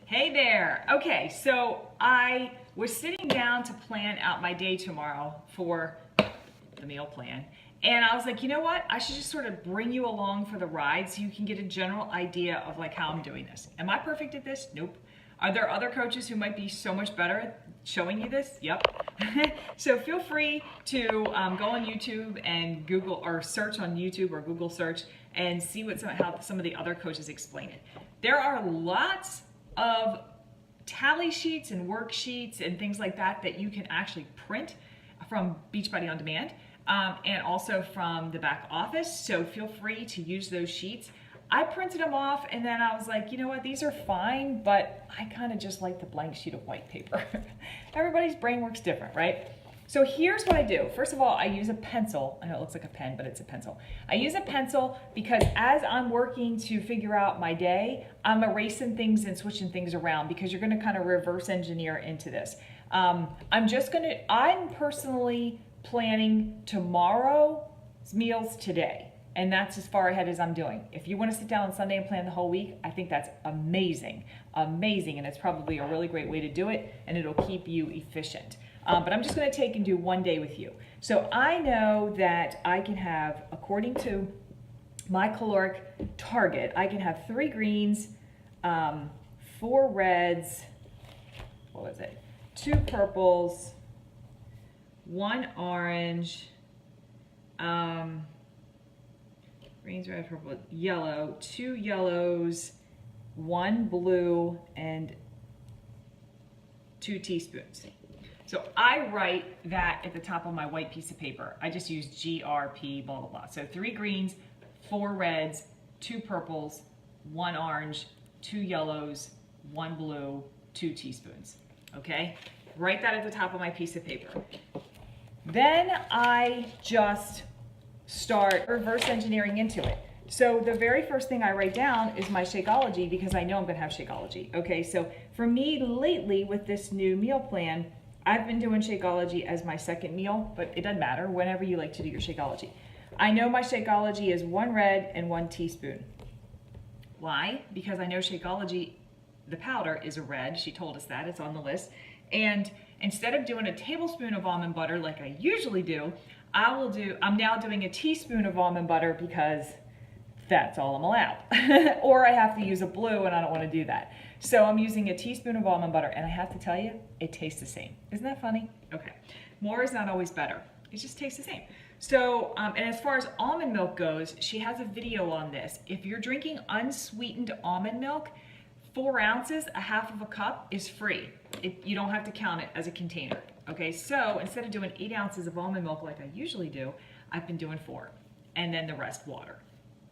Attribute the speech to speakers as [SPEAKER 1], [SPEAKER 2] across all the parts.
[SPEAKER 1] Hey there. Okay, so I was sitting down to plan out my day tomorrow for the meal plan. And I was like, you know what? I should just sort of bring you along for the ride so you can get a general idea of like how I'm doing this. Am I perfect at this? Nope. Are there other coaches who might be so much better at showing you this? Yep. So feel free to go on YouTube and Google or search on YouTube or Google search and see how some of the other coaches explain it. There are lots of tally sheets and worksheets and things like that that you can actually print from Beachbody On Demand and also from the back office. So feel free to use those sheets. I printed them off and then I was like, you know what, these are fine, but I kind of just like the blank sheet of white paper. Everybody's brain works different, right? So here's what I do. First of all, I use a pencil. I know it looks like a pen, but it's a pencil. I use a pencil because as I'm working to figure out my day, I'm erasing things and switching things around because you're gonna kind of reverse engineer into this. I'm personally planning tomorrow's meals today. And that's as far ahead as I'm doing. If you want to sit down on Sunday and plan the whole week, I think that's amazing. Amazing, and it's probably a really great way to do it, and it'll keep you efficient. But I'm just going to take and do one day with you. So I know that I can have, according to my caloric target, I can have 3 greens, 4 reds, 2 purples, 1 orange, greens, red, purple, yellow, 2 yellows, 1 blue, and 2 teaspoons. So I write that at the top of my white piece of paper. I just use GRP, blah, blah, blah. So 3 greens, 4 reds, 2 purples, 1 orange, 2 yellows, 1 blue, 2 teaspoons. Okay? Write that at the top of my piece of paper. Then I just start reverse engineering into it. So the very first thing I write down is my Shakeology because I know I'm gonna have Shakeology. Okay, so for me lately with this new meal plan, I've been doing Shakeology as my second meal, but it doesn't matter, whenever you like to do your Shakeology. I know my Shakeology is 1 red and 1 teaspoon. Why? Because I know Shakeology, the powder, is a red. She told us that, it's on the list. And instead of doing a tablespoon of almond butter like I usually do, I'm now doing a teaspoon of almond butter because that's all I'm allowed. Or I have to use a blue and I don't want to do that. So I'm using a teaspoon of almond butter and I have to tell you, it tastes the same. Isn't that funny? Okay. More is not always better. It just tastes the same. So, and as far as almond milk goes, she has a video on this. If you're drinking unsweetened almond milk, 4 ounces, a half of a cup is free. You don't have to count it as a container. Okay, so instead of doing 8 ounces of almond milk like I usually do, I've been doing 4, and then the rest water.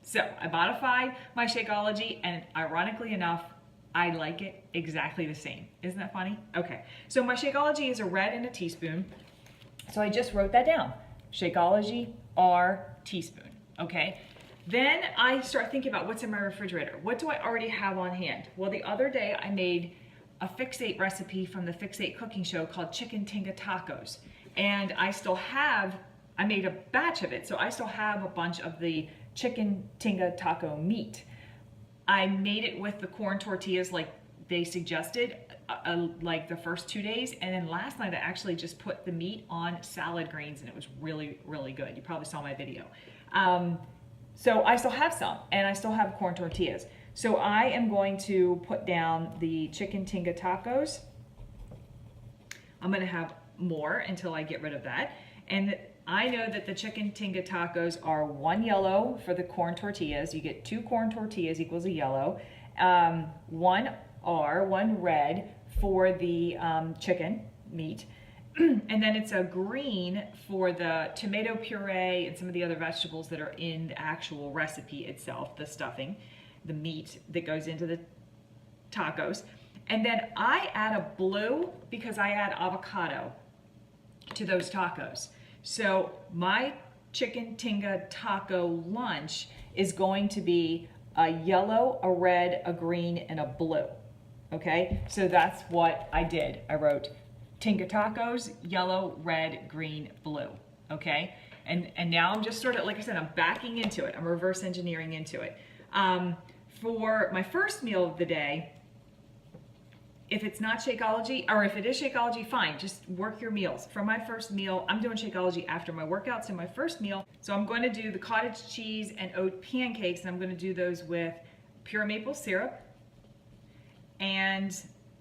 [SPEAKER 1] So I modified my Shakeology, and ironically enough, I like it exactly the same. Isn't that funny? Okay, so my Shakeology is a red and a teaspoon. So I just wrote that down. Shakeology, R, teaspoon. Okay. Then I start thinking about what's in my refrigerator. What do I already have on hand? Well, the other day I made a Fix8 recipe from the Fix8 cooking show called Chicken Tinga Tacos. And I made a batch of it, so I still have a bunch of the Chicken Tinga Taco meat. I made it with the corn tortillas like they suggested, like the first 2 days. And then last night I actually just put the meat on salad greens and it was really, really good. You probably saw my video. So I still have some, and I still have corn tortillas. So I am going to put down the Chicken Tinga Tacos. I'm gonna have more until I get rid of that. And I know that the Chicken Tinga Tacos are 1 yellow for the corn tortillas. You get 2 corn tortillas equals a yellow. 1 red for the chicken meat. And then it's a green for the tomato puree and some of the other vegetables that are in the actual recipe itself, the stuffing, the meat that goes into the tacos. And then I add a blue because I add avocado to those tacos. So my Chicken Tinga Taco lunch is going to be a yellow, a red, a green, and a blue. Okay, so that's what I did. I wrote Tinga Tacos, yellow, red, green, blue. Okay, and now I'm just sort of, like I said, I'm backing into it. I'm reverse engineering into it. For my first meal of the day, If it's not Shakeology, or if it is Shakeology, fine, just work your meals. For my first meal, I'm doing Shakeology after my workout, so my first meal, so I'm going to do the cottage cheese and oat pancakes, and I'm going to do those with pure maple syrup and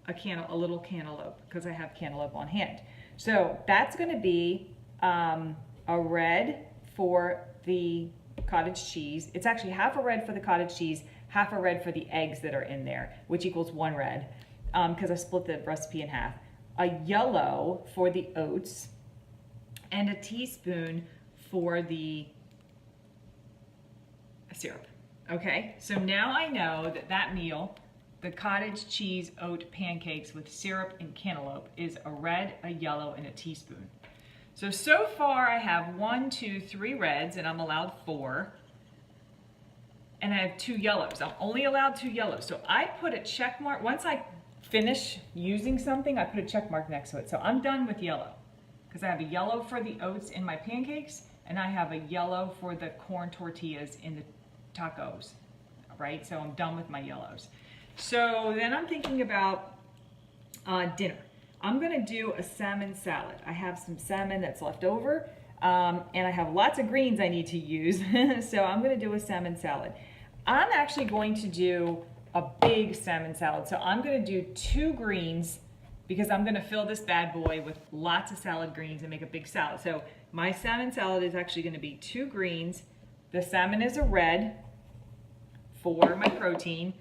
[SPEAKER 1] a little cantaloupe, because I have cantaloupe on hand. So that's going to be a red for the cottage cheese. It's actually half a red for the cottage cheese, half a red for the eggs that are in there, which equals 1 red. Because I split the recipe in half. A yellow for the oats, and a teaspoon for the syrup. Okay, so now I know that that meal, the cottage cheese oat pancakes with syrup and cantaloupe, is a red, a yellow, and a teaspoon. So far I have 1, 2, 3 reds, and I'm allowed 4. And I have 2 yellows. I'm only allowed 2 yellows. So I put a check mark, once I finish using something, I put a check mark next to it. So I'm done with yellow, because I have a yellow for the oats in my pancakes, and I have a yellow for the corn tortillas in the tacos, right? So I'm done with my yellows. So then I'm thinking about dinner. I'm gonna do a salmon salad. I have some salmon that's left over, and I have lots of greens I need to use. So I'm gonna do a salmon salad. I'm actually going to do a big salmon salad. So I'm gonna do 2 greens, because I'm gonna fill this bad boy with lots of salad greens and make a big salad. So my salmon salad is actually gonna be 2 greens. The salmon is a red for my protein,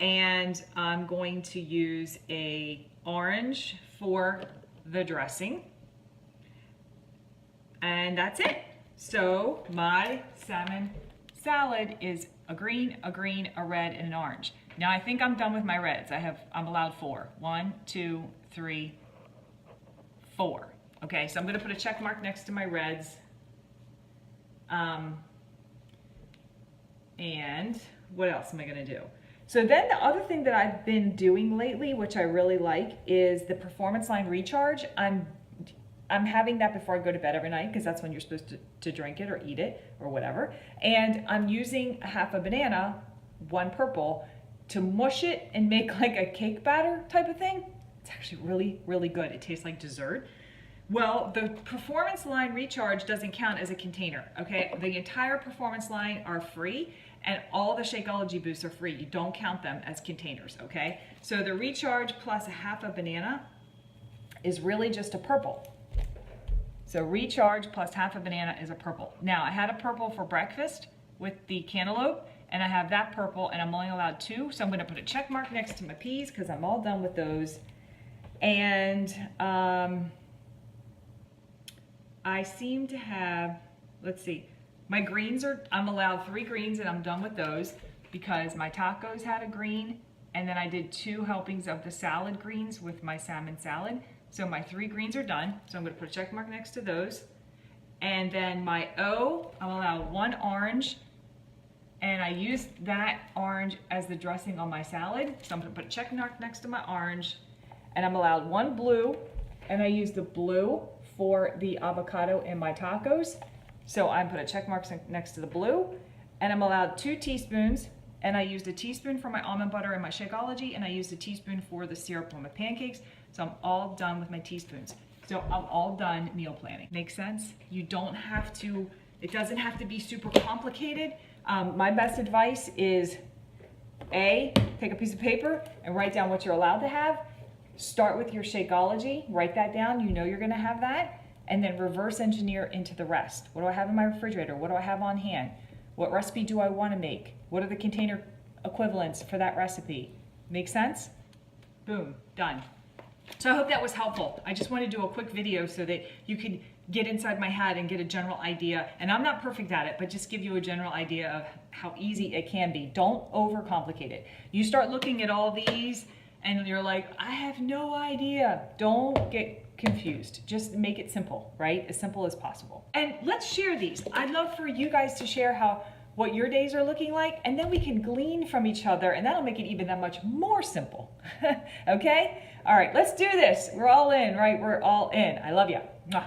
[SPEAKER 1] and I'm going to use a orange for the dressing. And that's it. So my salmon salad is a green, a red, and an orange. Now I think I'm done with my reds. I'm allowed 4. 1, 2, 3, 4. Okay, so I'm gonna put a check mark next to my reds. And what else am I gonna do? So then the other thing that I've been doing lately, which I really like, is the Performance Line Recharge. I'm having that before I go to bed every night, because that's when you're supposed to drink it or eat it or whatever. And I'm using half a banana, 1 purple, to mush it and make like a cake batter type of thing. It's actually really, really good. It tastes like dessert. Well, the Performance Line Recharge doesn't count as a container, okay? The entire Performance Line are free, and all the Shakeology boosts are free. You don't count them as containers, okay? So the Recharge plus a half a banana is really just a purple. So Recharge plus half a banana is a purple. Now, I had a purple for breakfast with the cantaloupe, and I have that purple, and I'm only allowed 2, so I'm gonna put a check mark next to my peas, because I'm all done with those. And I seem to have, let's see, my greens I'm allowed 3 greens, and I'm done with those, because my tacos had a green, and then I did 2 helpings of the salad greens with my salmon salad. So my 3 greens are done, so I'm gonna put a check mark next to those. And then my O, I'm allowed 1 orange, and I used that orange as the dressing on my salad. So I'm gonna put a check mark next to my orange. And I'm allowed 1 blue, and I used the blue for the avocado in my tacos. So I put a check mark next to the blue. And I'm allowed 2 teaspoons, and I used a teaspoon for my almond butter in my Shakeology, and I used a teaspoon for the syrup on my pancakes. So I'm all done with my teaspoons. So I'm all done meal planning. Makes sense? You don't have to, it doesn't have to be super complicated. My best advice is A, take a piece of paper and write down what you're allowed to have. Start with your Shakeology, write that down, you know you're gonna have that, and then reverse engineer into the rest. What do I have in my refrigerator? What do I have on hand? What recipe do I wanna make? What are the container equivalents for that recipe? Make sense? Boom, done. So I hope that was helpful. I just wanted to do a quick video so that you can get inside my head and get a general idea. And I'm not perfect at it, but just give you a general idea of how easy it can be. Don't overcomplicate it. You start looking at all these and you're like, I have no idea. Don't get confused. Just make it simple, right? As simple as possible. And let's share these. I'd love for you guys to share what your days are looking like, and then we can glean from each other, and that'll make it even that much more simple. Okay? All right, let's do this. We're all in, right? We're all in. I love you. Mwah.